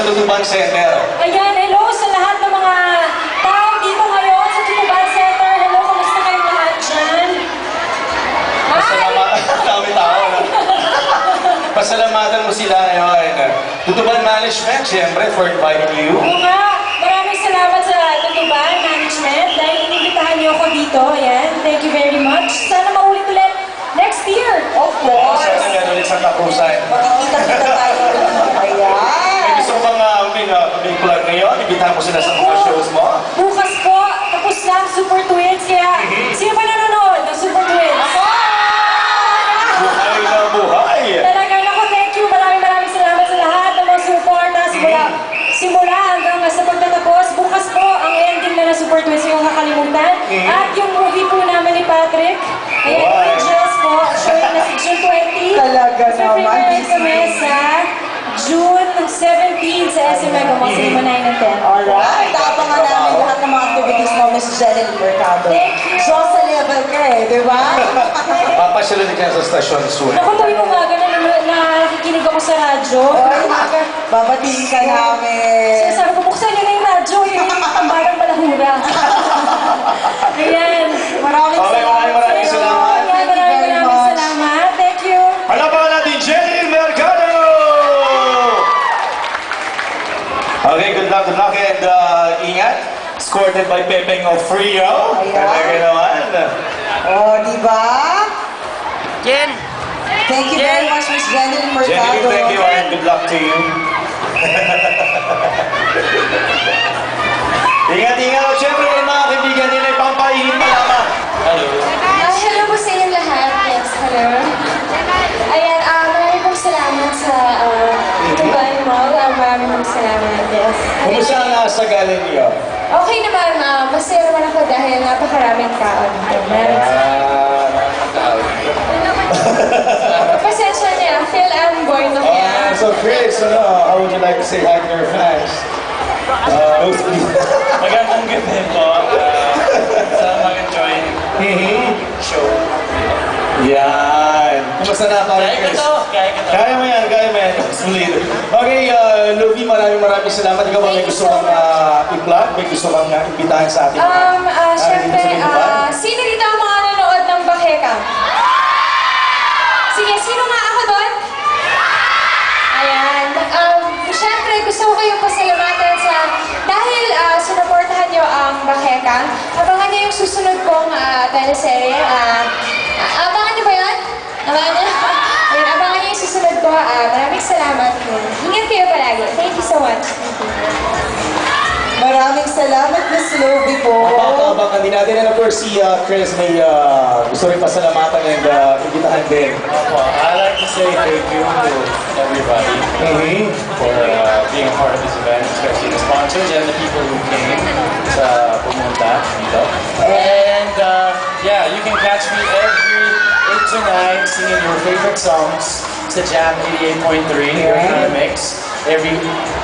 Tutuban Center. Ayan, hello sa lahat ng mga tao dito ngayon sa Tutuban Center. Hello, kamusta kayong lahat dyan? Dami tao na. Pasalamatan mo sila ngayon. Tutuban Management, siyempre, for inviting you. Oo nga, maraming salamat sa Tutuban Management dahil inimbitahan niyo ako dito. Ayan, thank you very much. Sana maulit-ulit next year. Of course. Sana nga ulit sa Kapusan. Makikita-kita tayo. Ayan. May gusto bang big plug ngayon? Ibitahan mo sila sa mga shows mo? Bukas po, tapos na ang Super Twins. Kaya, sino pa nanonood ng Super Twins? Ako! Buhay na buhay! Talagang ako, thank you. Maraming salamat sa lahat ng mga supporta. Simula hanggang sa pagtatapos. Bukas po, ang ending na ng Super Twins yung kakalimutan. At yung movie po namin ni Patrick. Ayan, Angels po. Showing na si June 20. Talaga So, naman, prepare busy. kami sa June 17 sa SM Mega Mall, Cinema 9 and 10. Alright. Abangan namin lahat ng mga activities mo, Miss Jeline Mercado. Thank you. So, sa level ka di ba? Papasyalan ka sa stasyon soon. Ako tuwing umaga na nakikinig ako sa radyo. Babatiin ka namin. Sinasabi ko, buksan niyo na yung radyo, yun yung tambarang balahura. Ayan. Maraming salamat. Maraming salamat. Maraming salamat. Thank you. Halapakan natin, Jeline Mercado! Okay, good luck, and ingat. Escorted by Pepeng of Frio. Talaga naman. Oh, di ba? Jen! Thank you very much, Miss Jeline Mercado. Jeline, thank you, and good luck to you. Ingat-ingat. Siyempre, mga kaibigan nila, pampaihing malaman. Hello. Hello po sa inyong lahat. Yes, hello. Ayan, maraming pong salamat sa Tutuban Mall. Maraming pong salamat. Yes. Kumusta ang sa galing niyo? Okay naman, masaya naman ako dahil napakaraming tao dito. Pasensya niya, Phil Amboy na kaya. So Chris, how would you like to say hi to your fans? Magandang gabi po. Sana mag-enjoy show. Yan. Kumusta na parang Kaya ko Chris? to. Kaya ko to. Kaya mo yan, kaya mo yan. Sulit. Okay, Luby, maraming salamat. Ikaw ba may Thank you gusto so kang i-plug? May gusto kang imbitahan sa ating Siyempre, sino dito ang mga nanonood ng Bakeka? Sige, sino nga ako doon? Ayan. Siyempre, gusto ko kayong pasalamatan dahil sinuportahan niyo ang Bakeka. Abangan niyo yung susunod kong teleserye. Abangan niyo ba yun? Abangan niyo? Ayan, abangan niyo yung susunod ko. Maraming salamat. Ingat kayo palagi. Thank you so much. Maraming salamat, Miss Luby po. Abangan din natin. And of course, si Chris may gusto rin pasalamatan and imbitahan din. I'd like to say thank you to everybody for being a part of this event, especially the sponsors and the people who came sa pumunta dito. And yeah, you can catch me every 8 to 9 singing your favorite songs sa Jam 88.3 here in the mix every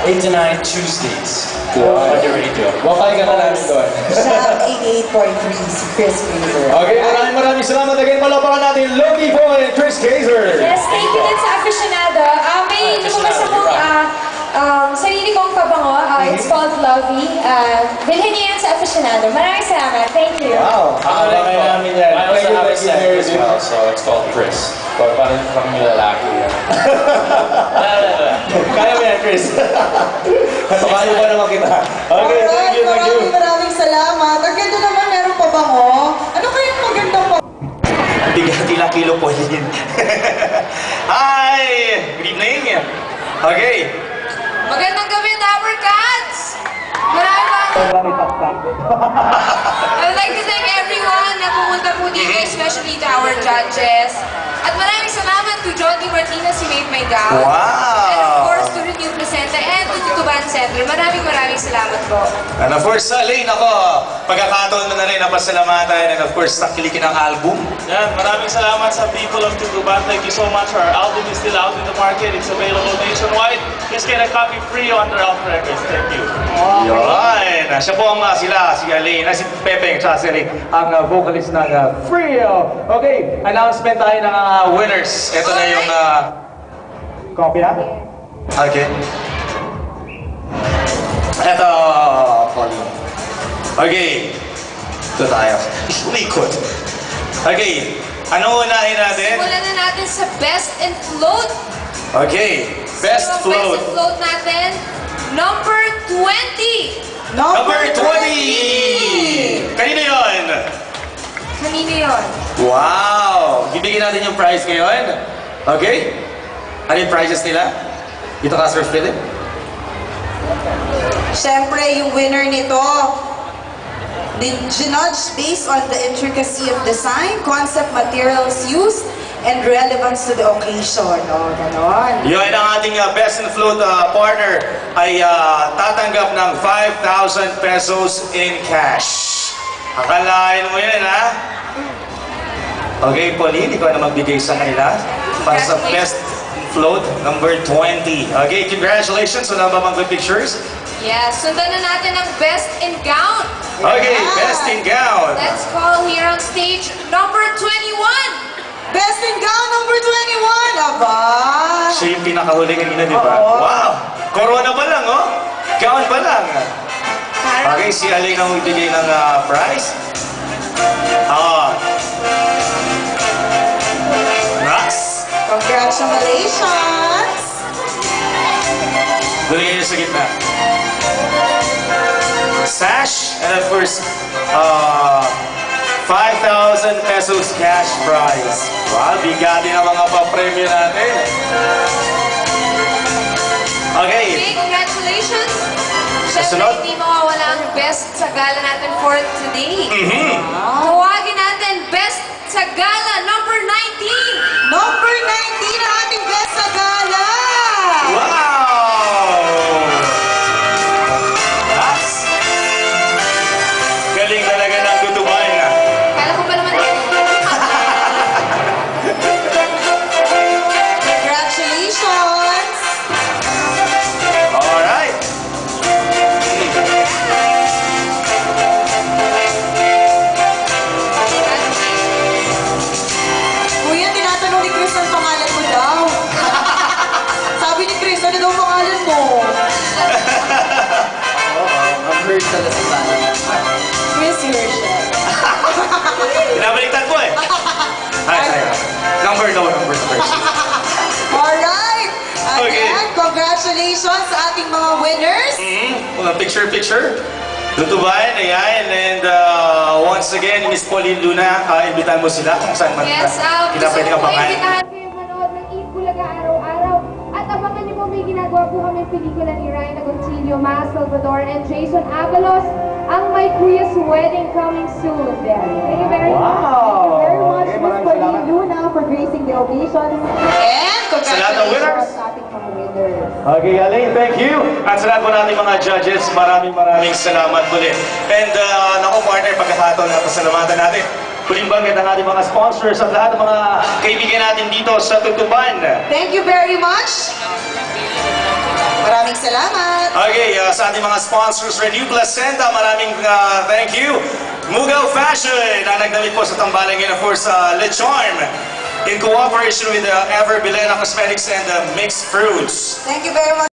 8 to 9 Tuesdays. When you're ready to. Wakay ka na namin doon. Siya 88.3 si Chris Fraser. Okay, maraming salamat again. Palapakan natin Luby Boy and Chris Kaiser. Yes, thank you din sa aficionado. May lumabas akong sarili kong pabango. It's called Lovey. Bilhin niyo yan sa aficionado. Maraming salamat. Thank you. Wow, abangan namin yan. I also have a Thank you, second as thank you. well, so it's called Chris. Parang kami lalaki yan. Kaya mo yan, Chris. Paano ba naman kita? Okay, thank you, thank you. Maraming salamat. Ang ganda naman, meron pa ba mo? Ano kayang magandang pa? Bigati lang kilo po yun. Hi! Good evening. Okay. Magandang gabi, Dapper Cats! I'd like to thank everyone na pumunta po dito, especially to our judges. At maraming salamat to John D. Martinez, who made my gown. Wow! And of course, to Renew Presenta and to Tutuban Center. Maraming salamat po. And of course, Lane, ako, pagkakataon mo na rin ang pasalamatan and of course, takilikin ang album. Yan, maraming salamat sa people of Tutuban. Thank you so much. Our album is still out in the market. It's available nationwide. Just get a copy free on their Alpha Records. Thank you. Yun! Siya po ang si Lane, si Pepeng, si Lane, ang vocalist ng Frio. Okay, announcement tayo ng winners. Ito na yung copy na? Okay. Eto, Pauline. Okay. Ito tayo. Umikot. Okay. Ano unahin natin? Simulan na natin sa best in float. Okay. Best Yung float. Best in float natin, number 20. Number 20! Kanino yun? Kanino yun? Wow! Bibigyan natin yung prize ngayon. Okay? Ano yung prizes nila? Dito ka, Sir Philip. Siyempre, yung winner nito, Ginudged based on the intricacy of design, concept materials used, and relevance to the occasion. O, ganon. Yun ang ating Best in Float partner ay tatanggap ng 5,000 pesos in cash. Akalain mo yun, ha? Okay, Pauline, ikaw na magbigay sa kanila para sa Best in Float number 20. Okay, congratulations. Wala ba mga pictures? Yes, sundan na natin ang best in gown. Okay, Yeah. Best in Gown. Let's call here on stage number 21. Best in gown number 21. Aba! Siya yung pinakahuli kanina, di ba? Oo. Wow! Corona pa lang, oh! Gown pa lang. Parang Okay, si Aling ang magbigay ng prize. Max! Congratulations! Duloy niyo sa gitna. Sash, and of course, 5,000 pesos cash prize. Wow, bigatin ang mga pa-premyo natin. Okay. Okay, congratulations. Kasunod. Siyempre, hindi mawawala ang best sa gala natin for today. Mhm. Tawagin natin best sa gala number 19. Number 19 ang ating best sa gala! Wow! Max! Galing talaga ng tutuban. Kala ko pa naman Congratulations! Alright. Kuya, tinatanong ni Chris ang pangalan mo daw. Sabi ni Chris, ano daw pangalan mo? Chris Herschel. Pinabaliktad po eh. Ay. Number. Alright! Okay. Again, congratulations sa ating mga winners. Picture. Tutuban, ayan. And once again, Miss Pauline Luna, imbitan mo sila kung saan man Yes, kita gusto pwede ko ka po pakain. imbitahan kayong manood ng Eat Bulaga araw-araw. At abangan niyo po may ginagawa po kami pelikula ni Ryan Agoncillo, Max Salvador, and Jason Avalos. Ang My Kuya's Wedding coming soon. Thank you very much. Wow! Very much, Okay, Miss maraming Pauline salamat. Luna, for gracing the occasion. And Sa lahat ng winners. congratulations sa ating mga winners. Okay, Aling, thank you. At sa lahat po natin mga judges, maraming salamat muli. And naku, partner, pagkakataon na pasalamatan natin. Huling banggit ang ating mga sponsors at lahat ng mga kaibigan natin dito sa Tutuban. Thank you very much. Maraming salamat. Okay, sa ating mga sponsors, Renew Placenta, maraming thank you. Mugaw Fashion, ang nagdamit po sa tambalan ngayon, of course, Le Charm, in cooperation with Ever Bilena Cosmetics and Mixed Fruits. Thank you very much.